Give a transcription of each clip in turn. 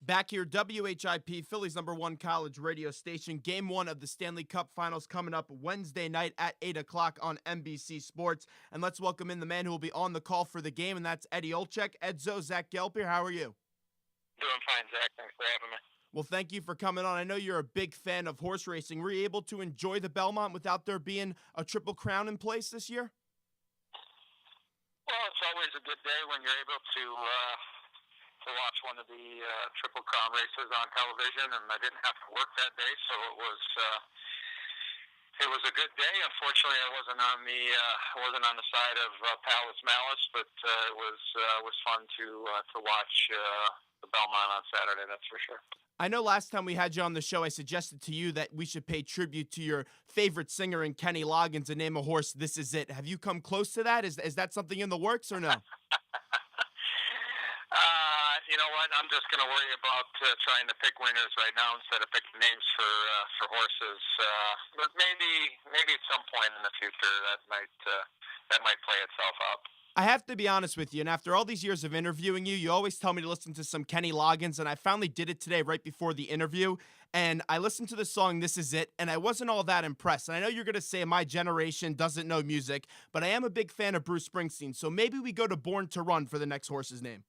Back here, WHIP, Philly's #1 college radio station. Game 1 of the Stanley Cup Finals coming up Wednesday night at 8 o'clock on NBC Sports. And let's welcome in the man who will be on the call for the game, and that's Eddie Olczyk. Edzo, Zach Gelb here. How are you? Doing fine, Zach. Thanks for having me. Well, thank you for coming on. I know you're a big fan of horse racing. Were you able to enjoy the Belmont without there being a Triple Crown in place this year? Well, it's always a good day when you're able to watch one of the Triple Crown races on television, and I didn't have to work that day, so it was a good day. Unfortunately, I wasn't on the side of Palace Malice, but it was fun to watch the Belmont on Saturday. That's for sure. I know last time we had you on the show, I suggested to you that we should pay tribute to your favorite singer in Kenny Loggins and name a horse This Is It. Have you come close to that? Is that something in the works or no? You know what? I'm just going to worry about trying to pick winners right now instead of picking names for horses. But maybe at some point in the future that might play itself out. I have to be honest with you, and after all these years of interviewing you, you always tell me to listen to some Kenny Loggins, and I finally did it today right before the interview, and I listened to the song This Is It, and I wasn't all that impressed. And I know you're going to say my generation doesn't know music, but I am a big fan of Bruce Springsteen, so maybe we go to Born to Run for the next horse's name.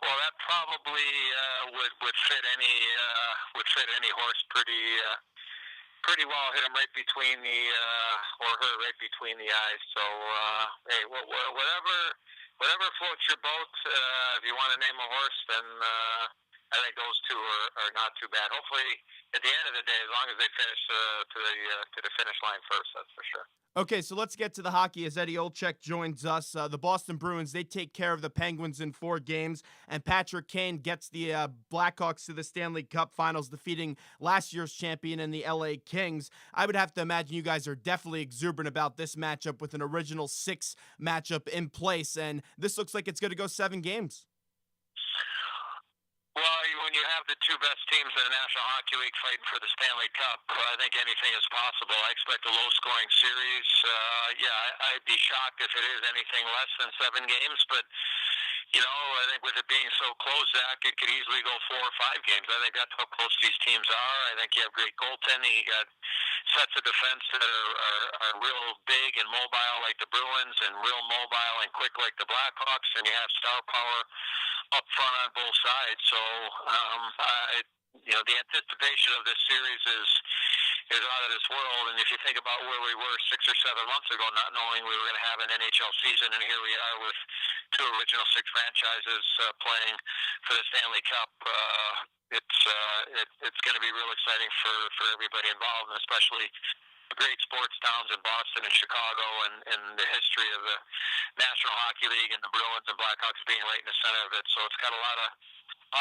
Well, that probably would fit any horse pretty well. Hit him right between the or her right between the eyes. So hey, whatever floats your boat. If you want to name a horse, then I think those two are not too bad. Hopefully, at the end of the day, as long as they finish to the finish line first, that's for sure. Okay, so let's get to the hockey as Eddie Olczyk joins us. The Boston Bruins, they take care of the Penguins in 4 games, and Patrick Kane gets the Blackhawks to the Stanley Cup Finals, defeating last year's champion in the LA Kings. I would have to imagine you guys are definitely exuberant about this matchup with an original 6 matchup in place, and this looks like it's going to go 7 games. Well, when you have the 2 best teams in the National Hockey League fighting for the Stanley Cup, I think anything is possible. I expect a low-scoring series. I'd be shocked if it is anything less than 7 games, but I think with it being so close, Zach, it could easily go 4 or 5 games. I think that's how close these teams are. I think you have great goaltending. You got sets of defense that are real big and mobile like the Bruins, and real mobile and quick like the Blackhawks, and you have star power up front on both sides. So, the anticipation of this series is out of this world. And if you think about where we were 6 or 7 months ago, not knowing we were going to have an NHL season, and here we are with 2 original 6 franchises playing for the Stanley Cup, it's going to be real exciting for everybody involved, and especially the great sports towns in Boston and Chicago, and the history of the National Hockey League and the Bruins and Blackhawks being right in the center of it. So it's got a lot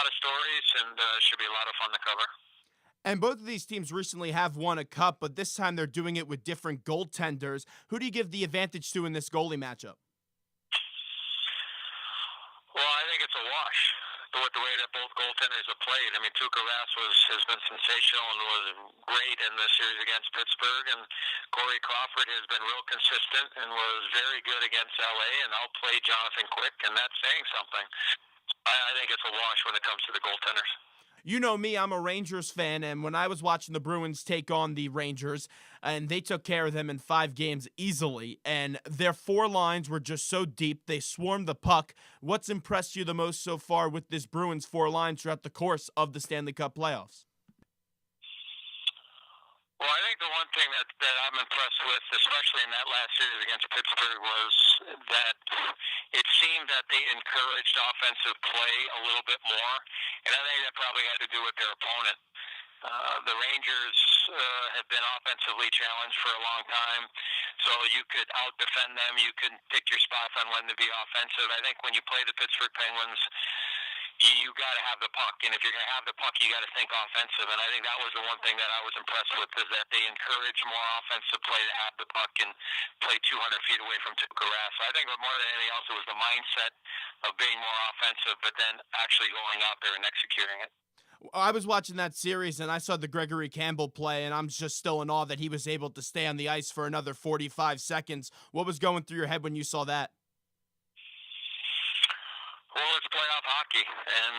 of stories, and should be a lot of fun to cover. And both of these teams recently have won a cup, but this time they're doing it with different goaltenders. Who do you give the advantage to in this goalie matchup? Well, I think it's a wash with the way that both goaltenders have played. I mean, Tuukka Rask has been sensational and was great in the series against Pittsburgh, and Corey Crawford has been real consistent and was very good against LA, and outplayed Jonathan Quick, and that's saying something. I think it's a wash when it comes to the goaltenders. You know me, I'm a Rangers fan, and when I was watching the Bruins take on the Rangers, and they took care of them in 5 games easily, and their 4 lines were just so deep, they swarmed the puck. What's impressed you the most so far with this Bruins 4 lines throughout the course of the Stanley Cup playoffs? Well, I think the one thing that I'm impressed with, especially in that last series against Pittsburgh, was that it seemed that they encouraged offensive play a little bit more, and I think that probably had to do with their opponent. The Rangers have been offensively challenged for a long time, so you could out-defend them. You could pick your spots on when to be offensive. I think when you play the Pittsburgh Penguins, you got to have the puck, and if you're going to have the puck, you got to think offensive. And I think that was the one thing that I was impressed with, is that they encourage more offensive play to have the puck and play 200 feet away from Tuukka Rask. So I think more than anything else, it was the mindset of being more offensive, but then actually going out there and executing it. I was watching that series, and I saw the Gregory Campbell play, and I'm just still in awe that he was able to stay on the ice for another 45 seconds. What was going through your head when you saw that? Well, it's playoff hockey, and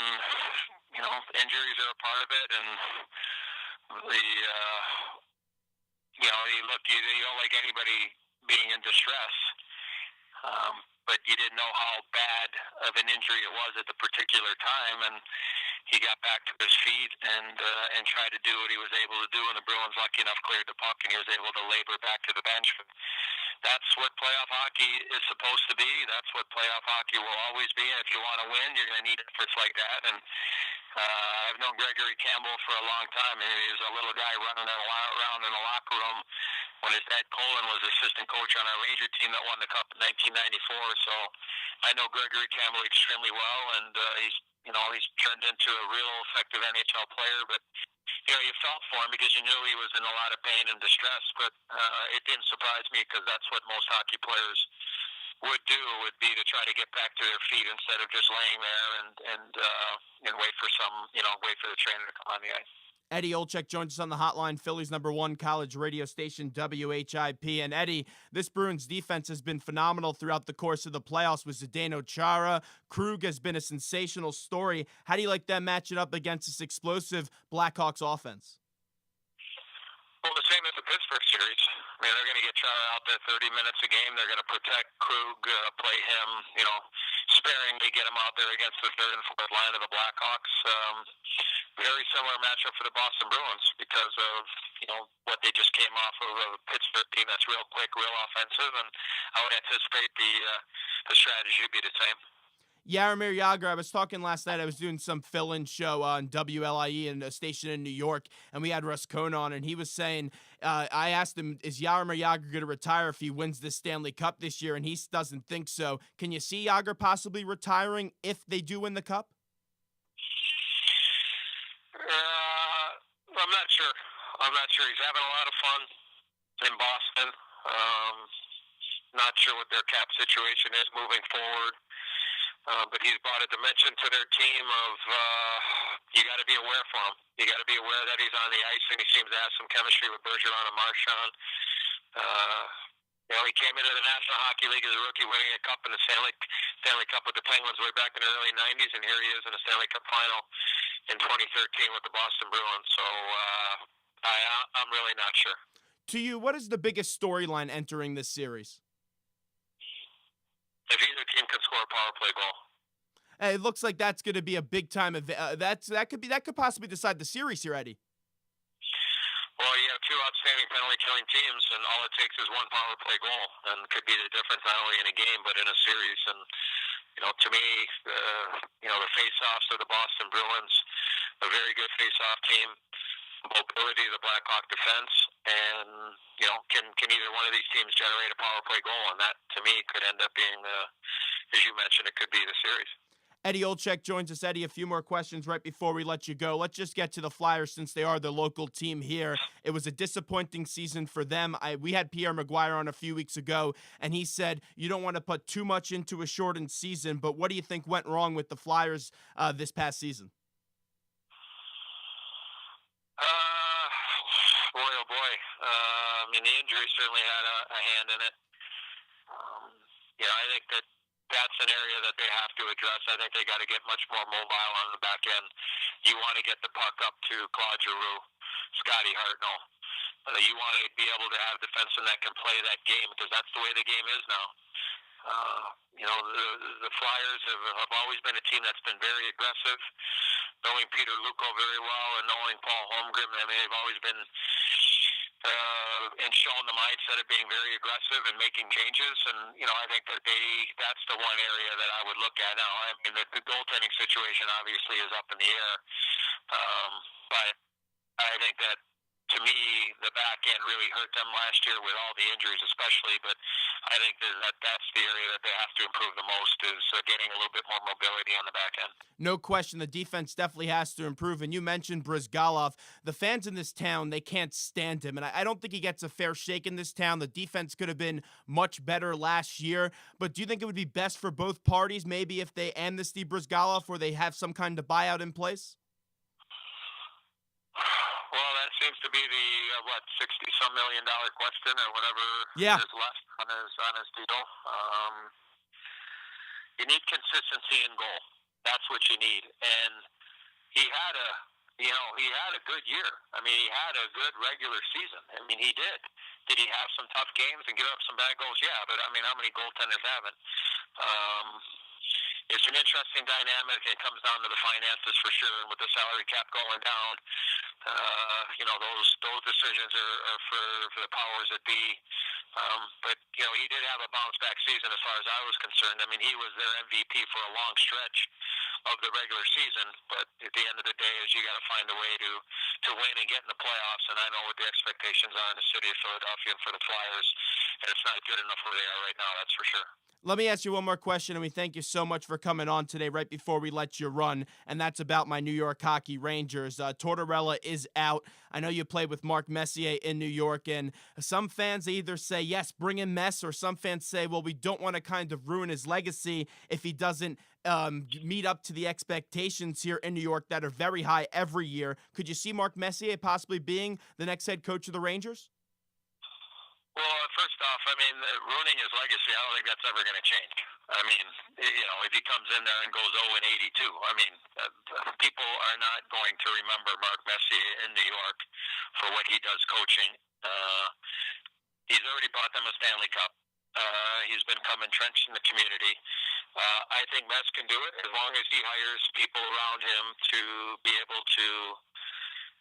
injuries are a part of it, and you don't like anybody being in distress, but you didn't know how bad of an injury it was at the particular time, and he got back to his feet and tried to do what he was able to do, and the Bruins, lucky enough, cleared the puck, and he was able to labor back to the bench. That's what playoff hockey is supposed to be. That's what playoff hockey will always be. And if you want to win, you're going to need efforts like that. And I've known Gregory Campbell for a long time. And he was a little guy running around in the locker room when his dad Colin was assistant coach on our Ranger team that won the Cup in 1994. So I know Gregory Campbell extremely well, and he's turned into a real effective NHL player. But you felt for him because you knew he was in a lot of pain and distress. But it didn't surprise me because that's what most hockey players would do, would be to try to get back to their feet instead of just laying there and wait for the trainer to come on the ice. Eddie Olczyk joins us on the hotline, Philly's #1 college radio station, WHIP. And Eddie, this Bruins defense has been phenomenal throughout the course of the playoffs with Zdeno Chara. Krug has been a sensational story. How do you like them matching up against this explosive Blackhawks offense? Well, the same as the Pittsburgh series. I mean, they're going to get Chara out there 30 minutes a game. They're going to protect Krug, play him, sparingly, get him out there against the third and fourth line of the Blackhawks. Very similar matchup for the Boston Bruins because of what they just came off of a Pittsburgh team that's real quick, real offensive, and I would anticipate the strategy would be the same. Jaromir Jagr, I was talking last night. I was doing some fill-in show on WLIE and a station in New York, and we had Russ Cohn on, and he was saying, I asked him, is Jaromir Jagr going to retire if he wins this Stanley Cup this year, and he doesn't think so. Can you see Jagr possibly retiring if they do win the Cup? I'm not sure. He's having a lot of fun in Boston. Not sure what their cap situation is moving forward. But he's brought a dimension to their team of you got to be aware for him. You got to be aware that he's on the ice, and he seems to have some chemistry with Bergeron and Marchand. He came into the National Hockey League as a rookie, winning a cup in the Stanley Cup with the Penguins way back in the early 90s, and here he is in a Stanley Cup final in 2013 with the Boston Bruins. So I'm really not sure. To you, what is the biggest storyline entering this series? If either team can score a power play goal. It looks like that's going to be a big time event. That could possibly decide the series here, Eddie. Well, you have two outstanding penalty killing teams, and all it takes is one power play goal, and it could be the difference not only in a game but in a series. And to me, the face-offs of the Boston Bruins, a very good face-off team, mobility of the Blackhawk defense, and can either one of these teams generate a power play goal, and that to me could end up being, as you mentioned, it could be the series. Eddie Olczyk joins us. Eddie, a few more questions right before we let you go. Let's just get to the Flyers since they are the local team here. It was a disappointing season for them. We had Pierre Maguire on a few weeks ago, and he said you don't want to put too much into a shortened season, but what do you think went wrong with the Flyers this past season? The injury certainly had a hand in it. I think that's an area that they have to address. I think they got to get much more mobile on the back end. You want to get the puck up to Claude Giroux, Scotty Hartnell. You want to be able to have defensemen that can play that game because that's the way the game is now. The Flyers have always been a team that's been very aggressive. Knowing Peter Luukko very well and knowing Paul Holmgren, they've always been and shown the mindset of being very aggressive and making changes. And I think that's the one area that I would look at now. The goaltending situation obviously is up in the air, but I think that, to me, the back end really hurt them last year with all the injuries especially, but I think that's the area that they have to improve the most is getting a little bit more mobility on the back end. No question, the defense definitely has to improve, and you mentioned Bryzgalov. The fans in this town, they can't stand him, and I don't think he gets a fair shake in this town. The defense could have been much better last year, but do you think it would be best for both parties maybe if they amnesty Bryzgalov or they have some kind of buyout in place? Well, that seems to be the $60-some million question or whatever is left on his deal. You need consistency in goal. That's what you need. And he had a good year. I mean, he had a good regular season. I mean, he did. Did he have some tough games and give up some bad goals? Yeah, but I mean, how many goaltenders haven't? Um, it's an interesting dynamic. It comes down to the finances for sure. And with the salary cap going down, those decisions are for the powers that be. But he did have a bounce back season as far as I was concerned. I mean, he was their MVP for a long stretch of the regular season. But at the end of the day, is you got to find a way to win and get in the playoffs. And I know what the expectations are in the city of Philadelphia and for the Flyers, and it's not good enough where they are right now. That's for sure. Let me ask you one more question, and we thank you so much for coming on today right before we let you run, and that's about my New York Hockey Rangers. Tortorella is out. I know you played with Mark Messier in New York, and some fans either say, yes, bring in Mess, or some fans say, well, we don't want to kind of ruin his legacy if he doesn't meet up to the expectations here in New York that are very high every year. Could you see Mark Messier possibly being the next head coach of the Rangers? Well, first off, I mean, ruining his legacy, I don't think that's ever going to change. I mean, if he comes in there and goes 0-82, I mean, people are not going to remember Mark Messier in New York for what he does coaching. He's already bought them a Stanley Cup. He's become entrenched in the community. I think Mess can do it as long as he hires people around him to be able to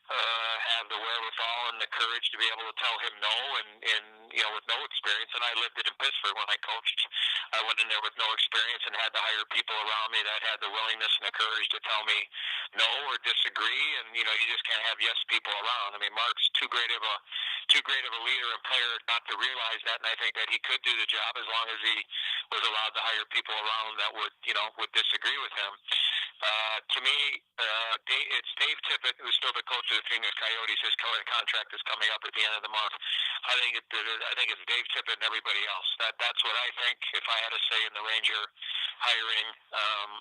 have the wherewithal and the courage to be able to tell him no, and with no experience. And I lived it in Pittsburgh when I coached. I went in there with no experience and had to hire people around me that had the willingness and the courage to tell me no or disagree. And you just can't have yes people around. I mean, Mark's too great of a leader and player not to realize that. And I think that he could do the job as long as he was allowed to hire people around that would disagree with him. To me, it's Dave Tippett, who's still the coach of the Phoenix Coyotes. His contract is coming up at the end of the month. I think it's Dave Tippett and everybody else. That's what I think. If I had a say in the Ranger hiring,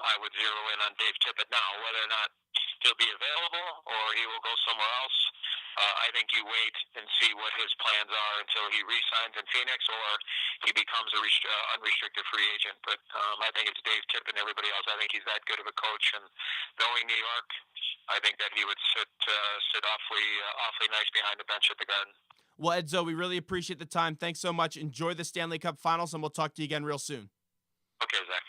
I would zero in on Dave Tippett now. Whether or not he'll be available or he will go somewhere else, I think you wait and see what his plans are until he re-signs in Phoenix or he becomes a unrestricted free agent. But I think it's Dave Tippett and everybody else. I think he's that good of a coach, and knowing New York, I think that he would sit awfully nice behind the bench at the Garden. Well, Edzo, we really appreciate the time. Thanks so much. Enjoy the Stanley Cup Finals, and we'll talk to you again real soon. Okay, Zach.